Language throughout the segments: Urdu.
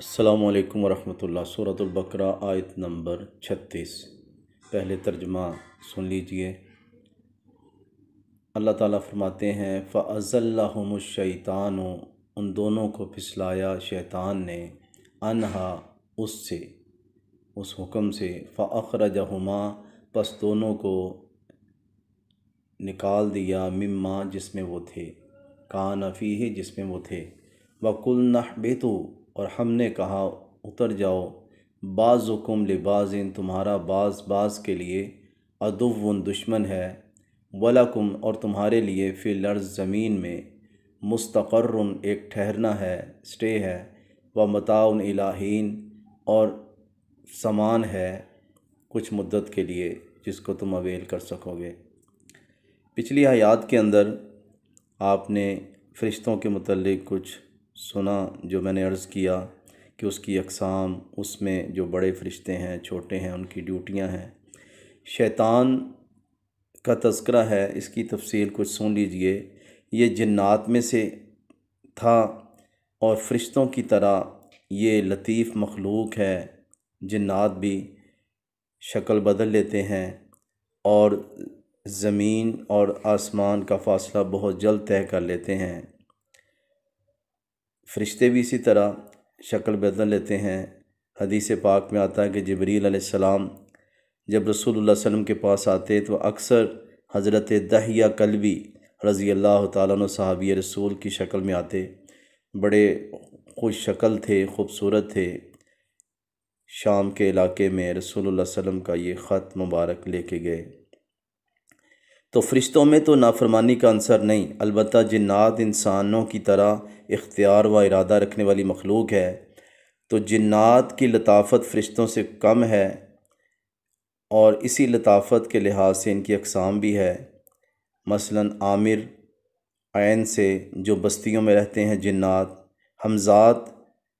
السلام علیکم ورحمۃ اللہ۔ سورۃ البقرہ آیت نمبر 36۔ پہلے ترجمہ سن لیجئے۔ اللہ تعالیٰ فرماتے ہیں فَأَزَلَّهُمُ الشَّيْطَانُ، ان دونوں کو پھسلایا شیطان نے، انہا، اس سے، اس حکم سے، فَأَخْرَجَهُمَا، پس دونوں کو نکال دیا، مما، جس میں وہ تھے، کان فیہ، جس میں وہ تھے، وَقُلْنَا اهْبِطُوا، اور ہم نے کہا اتر جاؤ، بعضکم لبعض، تمہارا بعض بعض کے لیے، عدو، دشمن ہے، وَلَکُمْ، اور تمہارے لیے، فی الارض، زمین میں، مستقر، ایک ٹھہرنا ہے، اسٹے ہے، ومتاع الی حین، اور سامان ہے کچھ مدت کے لیے جس کو تم اویل کر سکو گے۔ پچھلی آیات کے اندر آپ نے فرشتوں کے متعلق کچھ سنا، جو میں نے عرض کیا کہ اس کی اقسام، اس میں جو بڑے فرشتے ہیں، چھوٹے ہیں، ان کی ڈیوٹیاں ہیں۔ شیطان کا تذکرہ ہے، اس کی تفصیل کچھ سن لیجئے۔ یہ جنات میں سے تھا اور فرشتوں کی طرح یہ لطیف مخلوق ہے۔ جنات بھی شکل بدل لیتے ہیں اور زمین اور آسمان کا فاصلہ بہت جلد طے کر لیتے ہیں۔ فرشتے بھی اسی طرح شکل بدل لیتے ہیں۔ حدیث پاک میں آتا ہے کہ جبریل علیہ السلام جب رسول اللہ صلی اللہ علیہ وسلم کے پاس آتے تو اکثر حضرت دحیہ کلبی رضی اللہ تعالیٰ عنہ صحابی رسول کی شکل میں آتے، بڑے خوش شکل تھے، خوبصورت تھے۔ شام کے علاقے میں رسول اللہ صلی اللہ علیہ وسلم کا یہ خط مبارک لے کے گئے۔ تو فرشتوں میں تو نافرمانی کا عنصر نہیں، البتہ جنات انسانوں کی طرح اختیار و ارادہ رکھنے والی مخلوق ہے، تو جنات کی لطافت فرشتوں سے کم ہے، اور اسی لطافت کے لحاظ سے ان کی اقسام بھی ہے۔ مثلا عامر عین سے جو بستیوں میں رہتے ہیں جنات، حمزات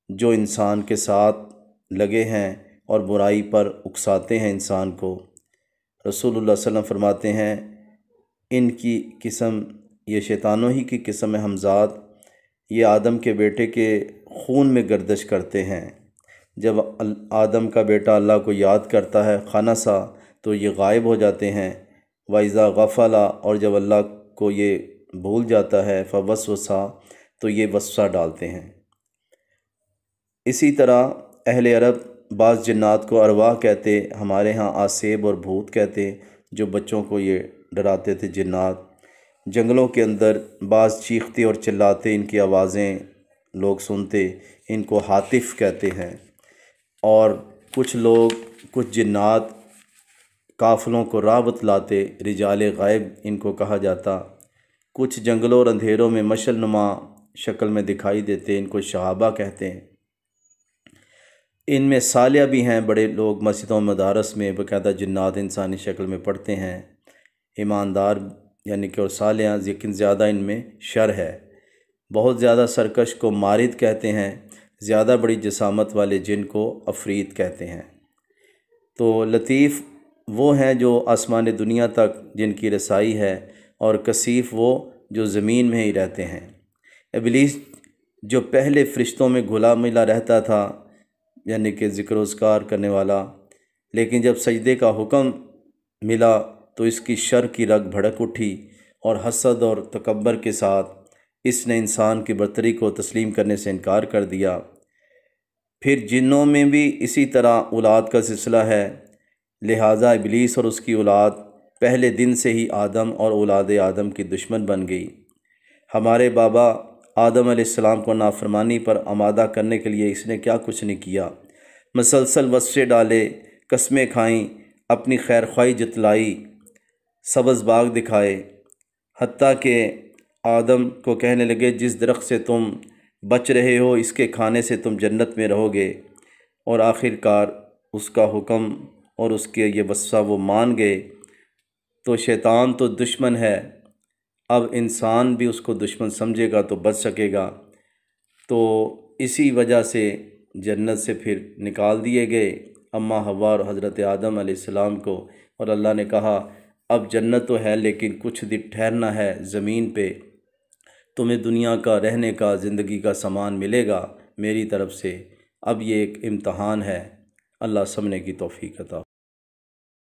جو انسان کے ساتھ لگے ہیں اور برائی پر اکساتے ہیں انسان کو۔ رسول اللہ صلی اللہ علیہ وسلم فرماتے ہیں ان کی قسم، یہ شیطانوں ہی کی قسم ہے حمزات، یہ آدم کے بیٹے کے خون میں گردش کرتے ہیں۔ جب آدم کا بیٹا اللہ کو یاد کرتا ہے خنسا، تو یہ غائب ہو جاتے ہیں، وَإِذَا غَفَلَ، اور جب اللہ کو یہ بھول جاتا ہے، فَوَسْوَسَ، تو یہ وسوسہ ڈالتے ہیں۔ اسی طرح اہل عرب بعض جنات کو ارواح کہتے، ہمارے ہاں آسیب اور بھوت کہتے، جو بچوں کو یہ ڈراتے تھے جنات۔ جنگلوں کے اندر بعض چیختے اور چلاتے، ان کی آوازیں لوگ سنتے، ان کو ہاتف کہتے ہیں۔ اور کچھ لوگ، کچھ جنات قافلوں کو راہ بتلاتے، رجال غائب ان کو کہا جاتا، کچھ جنگلوں اور اندھیروں میں مشعل نما شکل میں دکھائی دیتے، ان کو شہابہ کہتے ہیں۔ ان میں صالح بھی ہیں، بڑے لوگ مسجدوں مدارس میں باقاعدہ جنات انسانی شکل میں پڑھتے ہیں، ایماندار یعنی کہ اور صالح، لیکن زیادہ ان میں شر ہے۔ بہت زیادہ سرکش کو مارد کہتے ہیں، زیادہ بڑی جسامت والے جن کو عفریت کہتے ہیں۔ تو لطیف وہ ہیں جو آسمان دنیا تک جن کی رسائی ہے، اور کثیف وہ جو زمین میں ہی رہتے ہیں۔ ابلیس جو پہلے فرشتوں میں گھلا ملا رہتا تھا، یعنی کہ ذکر و اذکار کرنے والا، لیکن جب سجدے کا حکم ملا تو اس کی شر کی رگ بھڑک اٹھی، اور حسد اور تکبر کے ساتھ اس نے انسان کی برتری کو تسلیم کرنے سے انکار کر دیا۔ پھر جنوں میں بھی اسی طرح اولاد کا سلسلہ ہے، لہٰذا ابلیس اور اس کی اولاد پہلے دن سے ہی آدم اور اولاد آدم کی دشمن بن گئی۔ ہمارے بابا آدم علیہ السلام کو نافرمانی پر آمادہ کرنے کے لیے اس نے کیا کچھ نہیں کیا، مسلسل وسوسے ڈالے، قسمیں کھائیں، اپنی خیر خواہی جتلائی، سبز باغ دکھائے، حتیٰ کہ آدم کو کہنے لگے جس درخت سے تم بچ رہے ہو اس کے کھانے سے تم جنت میں رہو گے، اور آخر کار اس کا حکم اور اس کے یہ وصفہ وہ مان گئے۔ تو شیطان تو دشمن ہے، اب انسان بھی اس کو دشمن سمجھے گا تو بچ سکے گا۔ تو اسی وجہ سے جنت سے پھر نکال دیے گئے اماں حوا اور حضرت آدم علیہ السلام کو، اور اللہ نے کہا اب جنت تو ہے لیکن کچھ دن ٹھہرنا ہے زمین پہ، تمہیں دنیا کا رہنے کا، زندگی کا سامان ملے گا میری طرف سے، اب یہ ایک امتحان ہے۔ اللہ سمجھنے کی توفیق عطا